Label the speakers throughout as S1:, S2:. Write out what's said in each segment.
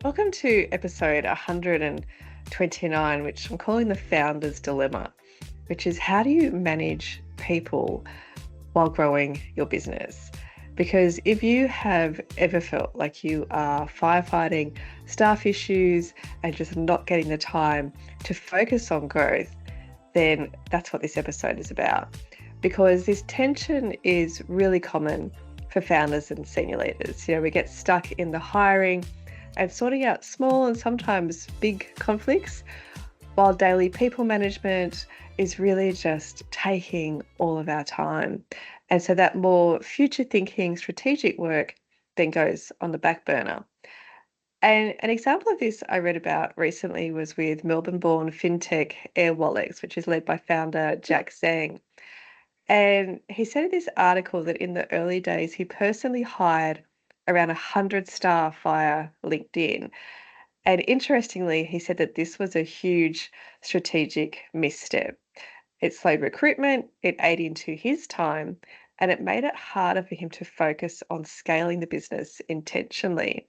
S1: Welcome to episode 129, which I'm calling the Founder's Dilemma, which is how do you manage people while growing your business? Because if you have ever felt like you are firefighting staff issues and just not getting the time to focus on growth, then that's what this episode is about. Because this tension is really common for founders and senior leaders. We get stuck in the hiring and sorting out small and sometimes big conflicts, while daily people management is really just taking all of our time. And so that more future thinking, strategic work then goes on the back burner. And an example of this I read about recently was with Melbourne-born fintech Air Wallets, which is led by founder Jack Zhang. And he said in this article that in the early days, he personally hired around 100 staff via LinkedIn. And interestingly, he said that this was a huge strategic misstep. It slowed recruitment, it ate into his time, and it made it harder for him to focus on scaling the business intentionally.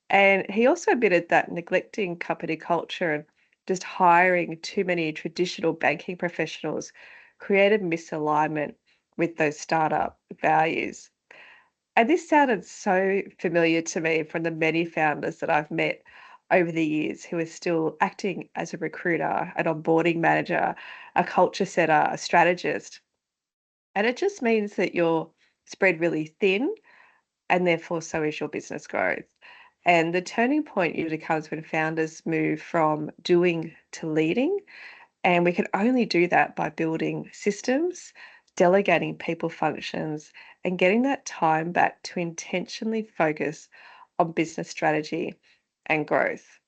S1: And he also admitted that neglecting company culture and just hiring too many traditional banking professionals created misalignment with those startup values. And this sounded so familiar to me from the many founders that I've met over the years who are still acting as a recruiter, an onboarding manager, a culture setter, a strategist. And it just means that you're spread really thin, and therefore so is your business growth. And the turning point usually comes when founders move from doing to leading. And we can only do that by building systems, delegating people functions, and getting that time back to intentionally focus on business strategy and growth.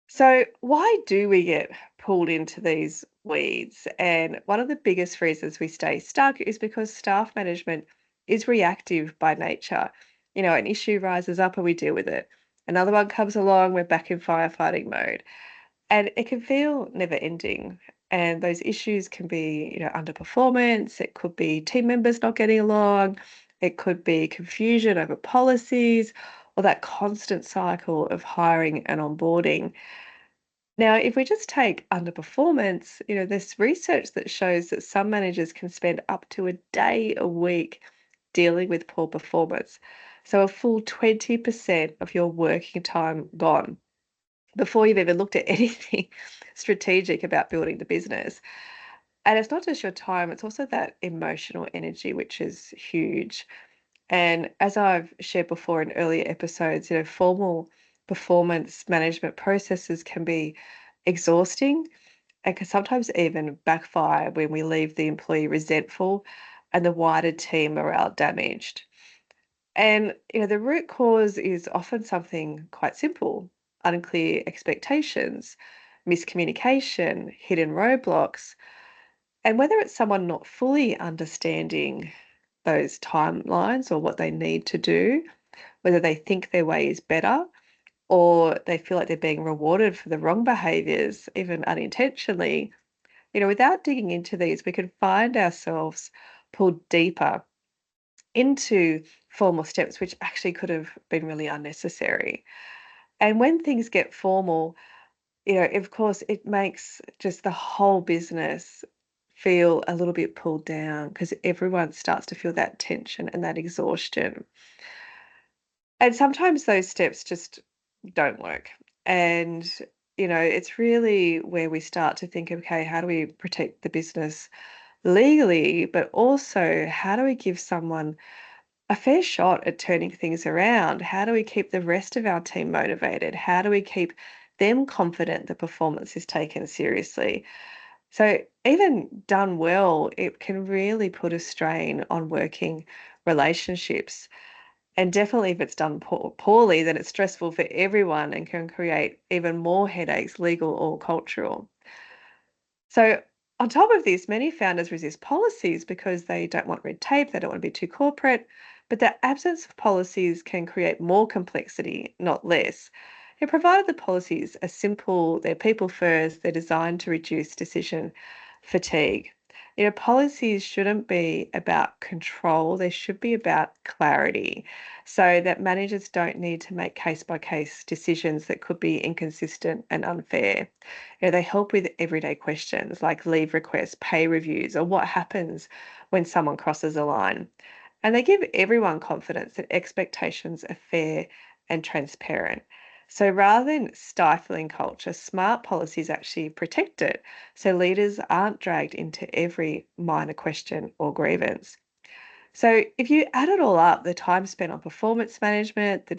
S1: So, why do we get pulled into these weeds? And one of the biggest reasons we stay stuck is because staff management is reactive by nature. An issue rises up and we deal with it. Another one comes along, we're back in firefighting mode. And it can feel never ending. And those issues can be, underperformance, it could be team members not getting along, it could be confusion over policies, or that constant cycle of hiring and onboarding. Now, if we just take underperformance, there's research that shows that some managers can spend up to a day a week dealing with poor performance. So a full 20% of your working time gone before you've even looked at anything strategic about building the business. And it's not just your time, it's also that emotional energy, which is huge. And as I've shared before in earlier episodes, formal performance management processes can be exhausting and can sometimes even backfire when we leave the employee resentful and the wider team morale damaged. And the root cause is often something quite simple: unclear expectations, miscommunication, hidden roadblocks, and whether it's someone not fully understanding those timelines or what they need to do, whether they think their way is better or they feel like they're being rewarded for the wrong behaviors, even unintentionally. Without digging into these, we can find ourselves pulled deeper into formal steps, which actually could have been really unnecessary. And when things get formal, of course, it makes just the whole business feel a little bit pulled down because everyone starts to feel that tension and that exhaustion. And sometimes those steps just don't work. And, it's really where we start to think, okay, how do we protect the business legally, but also how do we give someone a fair shot at turning things around? How do we keep the rest of our team motivated? How do we keep them confident the performance is taken seriously? So, even done well, it can really put a strain on working relationships. And definitely, if it's done poorly, then it's stressful for everyone and can create even more headaches, legal or cultural. So, on top of this, many founders resist policies because they don't want red tape, they don't want to be too corporate, but the absence of policies can create more complexity, not less. Provided the policies are simple, they're people first, they're designed to reduce decision fatigue. Policies shouldn't be about control, they should be about clarity, so that managers don't need to make case by case decisions that could be inconsistent and unfair. They help with everyday questions like leave requests, pay reviews, or what happens when someone crosses a line. And they give everyone confidence that expectations are fair and transparent. So rather than stifling culture, smart policies actually protect it so leaders aren't dragged into every minor question or grievance. So if you add it all up, the time spent on performance management,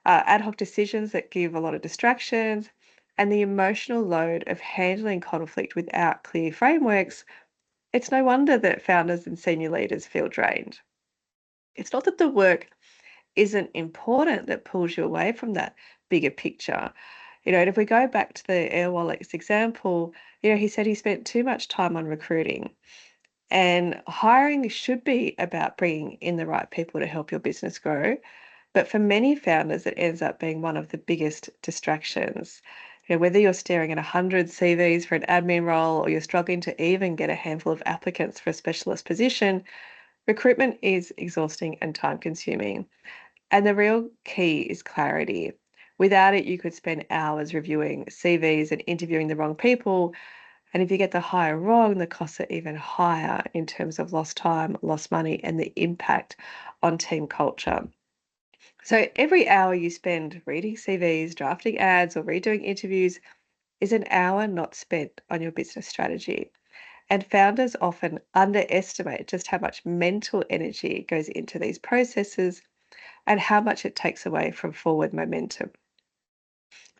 S1: ad hoc decisions that give a lot of distractions, and the emotional load of handling conflict without clear frameworks, it's no wonder that founders and senior leaders feel drained. It's not that the work isn't important that pulls you away from that bigger picture. And if we go back to the Air Wallets example, he said he spent too much time on recruiting. And hiring should be about bringing in the right people to help your business grow. But for many founders, it ends up being one of the biggest distractions. Whether you're staring at 100 CVs for an admin role or you're struggling to even get a handful of applicants for a specialist position, recruitment is exhausting and time consuming. And the real key is clarity. Without it, you could spend hours reviewing CVs and interviewing the wrong people. And if you get the hire wrong, the costs are even higher in terms of lost time, lost money, and the impact on team culture. So every hour you spend reading CVs, drafting ads, or redoing interviews is an hour not spent on your business strategy. And founders often underestimate just how much mental energy goes into these processes and how much it takes away from forward momentum.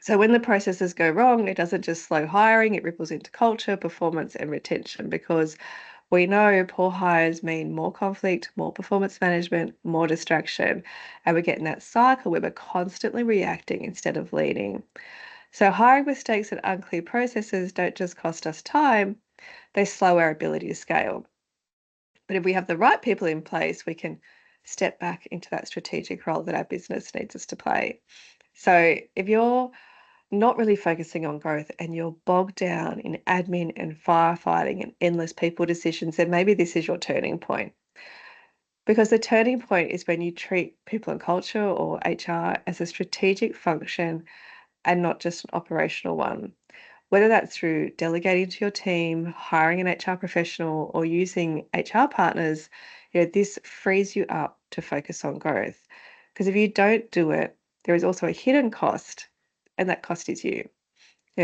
S1: So when the processes go wrong, it doesn't just slow hiring, it ripples into culture, performance, and retention because we know poor hires mean more conflict, more performance management, more distraction, and we get in that cycle where we're constantly reacting instead of leading. So hiring mistakes and unclear processes don't just cost us time, they slow our ability to scale. But if we have the right people in place, we can step back into that strategic role that our business needs us to play. So if you're not really focusing on growth and you're bogged down in admin and firefighting and endless people decisions, then maybe this is your turning point. Because the turning point is when you treat people and culture or HR as a strategic function and not just an operational one. Whether that's through delegating to your team, hiring an HR professional, or using HR partners, this frees you up to focus on growth. Because if you don't do it, there is also a hidden cost, and that cost is you.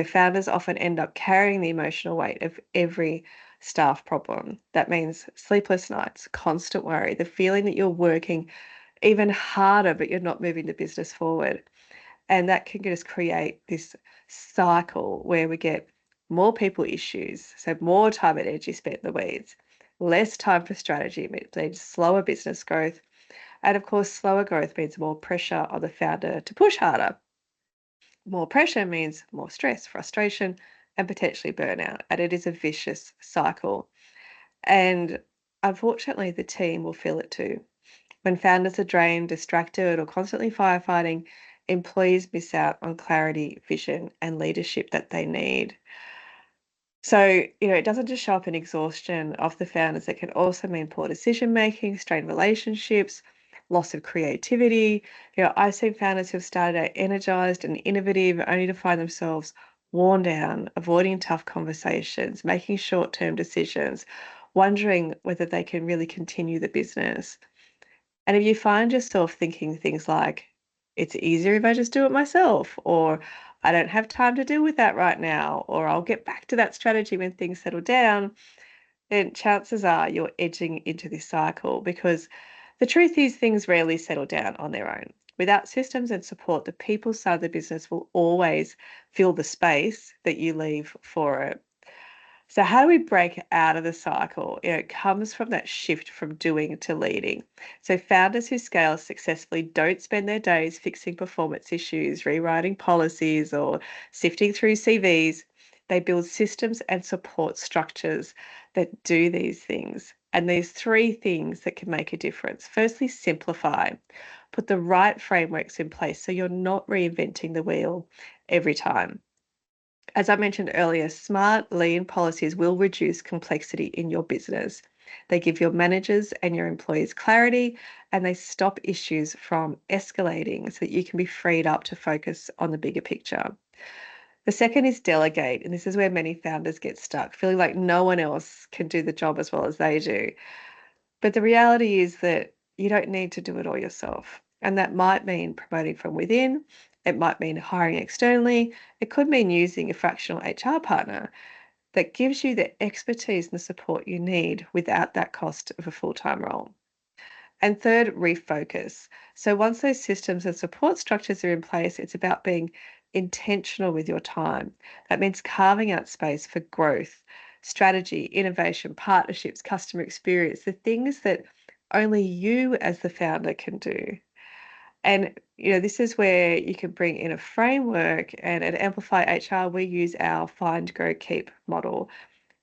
S1: Founders often end up carrying the emotional weight of every staff problem. That means sleepless nights, constant worry, the feeling that you're working even harder, but you're not moving the business forward. And that can just create this cycle where we get more people issues, so more time and energy spent in the weeds, less time for strategy, it means slower business growth. And of course, slower growth means more pressure on the founder to push harder. More pressure means more stress, frustration, and potentially burnout. And it is a vicious cycle. And unfortunately, the team will feel it too. When founders are drained, distracted, or constantly firefighting, employees miss out on clarity, vision, and leadership that they need. So, it doesn't just show up in exhaustion of the founders, it can also mean poor decision making, strained relationships, loss of creativity. I've seen founders who've started out energized and innovative only to find themselves worn down, avoiding tough conversations, making short term decisions, wondering whether they can really continue the business. And if you find yourself thinking things like, it's easier if I just do it myself, or I don't have time to deal with that right now, or I'll get back to that strategy when things settle down, then chances are you're edging into this cycle because the truth is things rarely settle down on their own. Without systems and support, the people side of the business will always fill the space that you leave for it. So how do we break out of the cycle? It comes from that shift from doing to leading. So founders who scale successfully don't spend their days fixing performance issues, rewriting policies, or sifting through CVs. They build systems and support structures that do these things. And these three things that can make a difference. Firstly, simplify. Put the right frameworks in place so you're not reinventing the wheel every time. As I mentioned earlier, smart, lean policies will reduce complexity in your business. They give your managers and your employees clarity, and they stop issues from escalating so that you can be freed up to focus on the bigger picture. The second is delegate, and this is where many founders get stuck, feeling like no one else can do the job as well as they do. But the reality is that you don't need to do it all yourself. And that might mean promoting from within, it might mean hiring externally, it could mean using a fractional HR partner that gives you the expertise and the support you need without that cost of a full-time role. And third, refocus. So once those systems and support structures are in place, it's about being intentional with your time. That means carving out space for growth, strategy, innovation, partnerships, customer experience, the things that only you as the founder can do. And this is where you can bring in a framework, and at Amplify HR, we use our find, grow, keep model.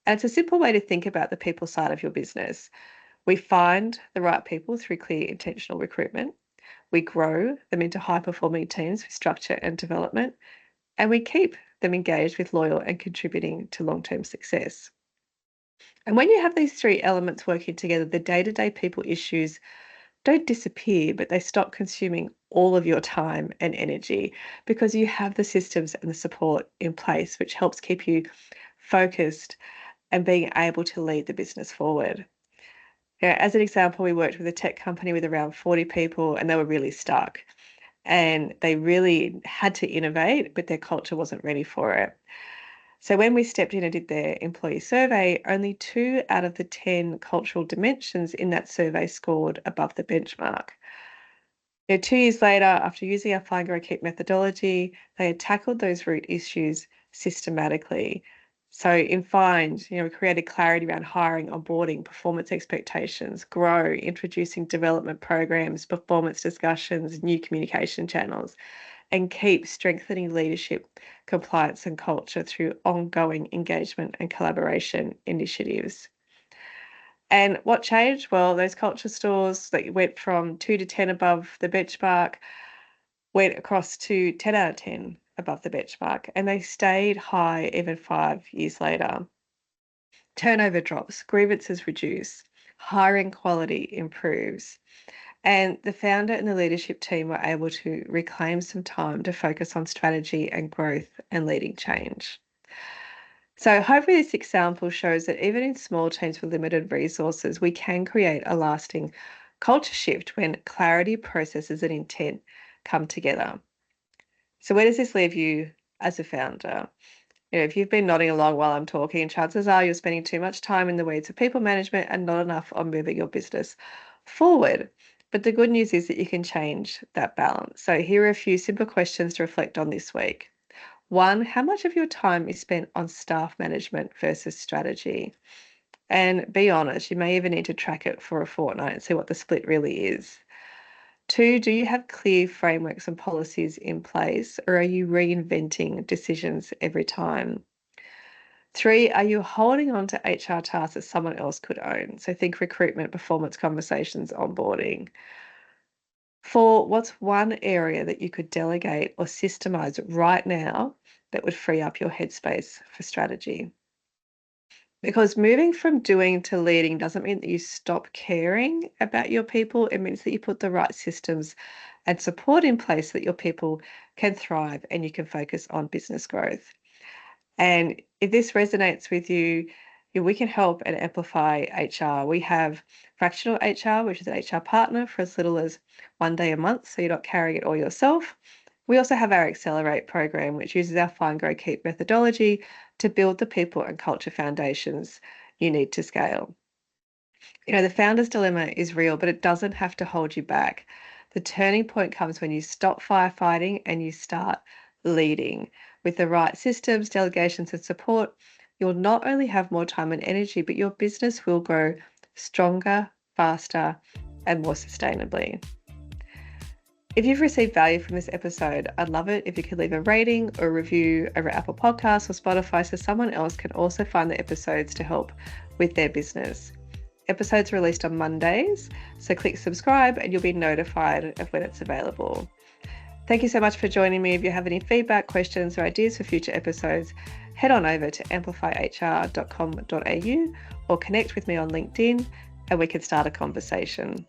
S1: And it's a simple way to think about the people side of your business. We find the right people through clear, intentional recruitment. We grow them into high-performing teams with structure and development. And we keep them engaged with loyal and contributing to long-term success. And when you have these three elements working together, the day-to-day people issues don't disappear, but they stop consuming all of your time and energy because you have the systems and the support in place, which helps keep you focused and being able to lead the business forward. As an example, we worked with a tech company with around 40 people, and they were really stuck. And they really had to innovate, but their culture wasn't ready for it. So when we stepped in and did their employee survey, only 2 out of the 10 cultural dimensions in that survey scored above the benchmark. 2 years later, after using our Find, Grow, Keep methodology, they had tackled those root issues systematically. So in Find, we created clarity around hiring, onboarding, performance expectations, grow, introducing development programs, performance discussions, new communication channels, and keep strengthening leadership, compliance, and culture through ongoing engagement and collaboration initiatives. And what changed? Well, those culture stores that went from 2 to 10 above the benchmark went across to 10 out of 10 above the benchmark, and they stayed high even 5 years later. Turnover drops, grievances reduce, hiring quality improves, and the founder and the leadership team were able to reclaim some time to focus on strategy and growth and leading change. So hopefully this example shows that even in small teams with limited resources, we can create a lasting culture shift when clarity, processes, and intent come together. So where does this leave you as a founder? If you've been nodding along while I'm talking, chances are you're spending too much time in the weeds of people management and not enough on moving your business forward. But the good news is that you can change that balance. So here are a few simple questions to reflect on this week. 1, how much of your time is spent on staff management versus strategy? And be honest, you may even need to track it for a fortnight and see what the split really is. 2, do you have clear frameworks and policies in place, or are you reinventing decisions every time? 3, are you holding on to HR tasks that someone else could own? So think recruitment, performance conversations, onboarding. 4, what's one area that you could delegate or systemize right now that would free up your headspace for strategy? Because moving from doing to leading doesn't mean that you stop caring about your people. It means that you put the right systems and support in place so that your people can thrive and you can focus on business growth. And if this resonates with you, we can help and amplify HR. We have fractional HR, which is an HR partner for as little as 1 day a month, so you're not carrying it all yourself. We also have our Accelerate program, which uses our Find, Grow, Keep methodology to build the people and culture foundations you need to scale. The founder's dilemma is real, but it doesn't have to hold you back. The turning point comes when you stop firefighting and you start leading. With the right systems, delegations, and support, you'll not only have more time and energy, but your business will grow stronger, faster, and more sustainably. If you've received value from this episode, I'd love it if you could leave a rating or a review over Apple Podcasts or Spotify so someone else can also find the episodes to help with their business. Episodes are released on Mondays, so click subscribe and you'll be notified of when it's available. Thank you so much for joining me. If you have any feedback, questions, or ideas for future episodes, head on over to amplifyhr.com.au or connect with me on LinkedIn and we can start a conversation.